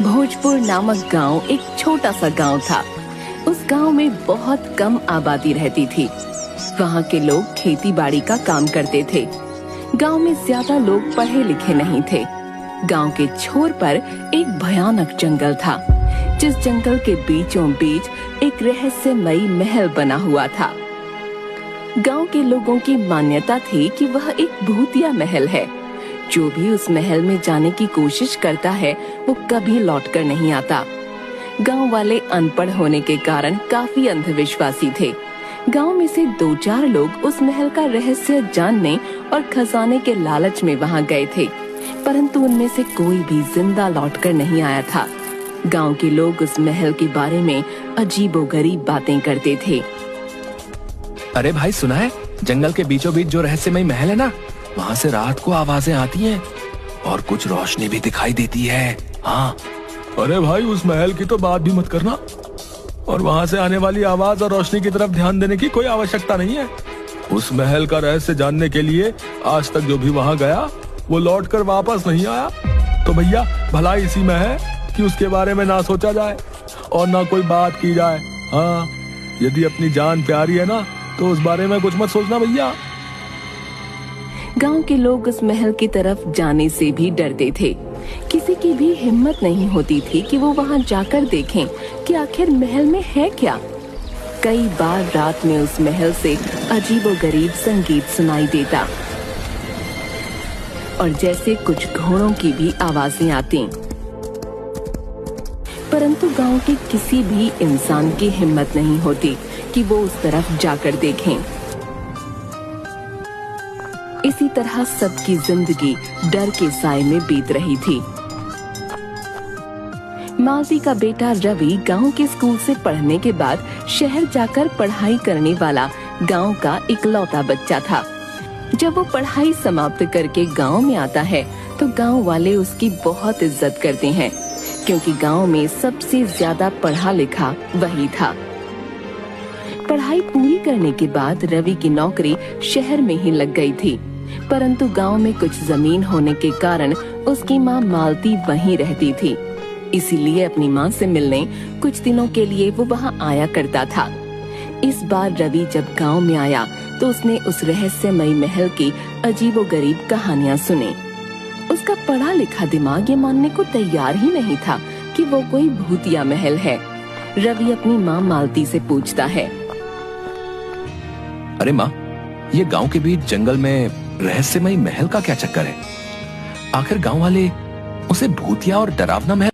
भोजपुर नामक गांव एक छोटा सा गांव था। उस गांव में बहुत कम आबादी रहती थी। वहां के लोग खेती बाड़ी का काम करते थे। गांव में ज्यादा लोग पढ़े लिखे नहीं थे। गांव के छोर पर एक भयानक जंगल था, जिस जंगल के बीचों बीच एक रहस्यमयी महल बना हुआ था। गांव के लोगों की मान्यता थी कि वह एक भूतिया महल है। जो भी उस महल में जाने की कोशिश करता है वो कभी लौटकर नहीं आता। गांव वाले अनपढ़ होने के कारण काफी अंधविश्वासी थे। गांव में से 2-4 लोग उस महल का रहस्य जानने और खजाने के लालच में वहां गए थे, परंतु उनमें से कोई भी जिंदा लौटकर नहीं आया था। गांव के लोग उस महल के बारे में अजीबोगरीब बातें करते थे। अरे भाई, सुना है? जंगल के बीचों बीच जो रहस्यमयी महल है ना, वहाँ से रात को आवाजें आती हैं और कुछ रोशनी भी दिखाई देती है। हाँ। अरे भाई, उस महल की तो बात भी मत करना, और वहाँ से आने वाली आवाज और रोशनी की तरफ ध्यान देने की कोई आवश्यकता नहीं है। उस महल का रहस्य जानने के लिए आज तक जो भी वहाँ गया वो लौटकर वापस नहीं आया। तो भैया, भलाई इसी में है कि उसके बारे में ना सोचा जाए और ना कोई बात की जाए। हाँ, यदि अपनी जान प्यारी है ना, तो उस बारे में कुछ मत सोचना भैया। गांव के लोग उस महल की तरफ जाने से भी डरते थे। किसी की भी हिम्मत नहीं होती थी कि वो वहां जाकर देखें कि आखिर महल में है क्या। कई बार रात में उस महल से अजीबोगरीब संगीत सुनाई देता और जैसे कुछ घोड़ों की भी आवाजें आती, परंतु गांव के किसी भी इंसान की हिम्मत नहीं होती कि वो उस तरफ जाकर देखें। इसी तरह सबकी जिंदगी डर के साए में बीत रही थी। मालती का बेटा रवि गांव के स्कूल से पढ़ने के बाद शहर जाकर पढ़ाई करने वाला गांव का इकलौता बच्चा था। जब वो पढ़ाई समाप्त करके गांव में आता है तो गांव वाले उसकी बहुत इज्जत करते हैं, क्योंकि गांव में सबसे ज्यादा पढ़ा लिखा वही था। पढ़ाई पूरी करने के बाद रवि की नौकरी शहर में ही लग गई थी, परंतु गांव में कुछ जमीन होने के कारण उसकी माँ मालती वहीं रहती थी। इसीलिए अपनी माँ से मिलने कुछ दिनों के लिए वो वहाँ आया करता था। इस बार रवि जब गांव में आया तो उसने उस रहस्यमयी महल की अजीबोगरीब कहानियाँ सुनी। उसका पढ़ा लिखा दिमाग ये मानने को तैयार ही नहीं था कि वो कोई भूतिया महल है। रवि अपनी माँ मालती से पूछता है, अरे माँ, ये गांव के बीच जंगल में रहस्यमयी महल का क्या चक्कर है? आखिर गांव वाले उसे भूतिया और डरावना महल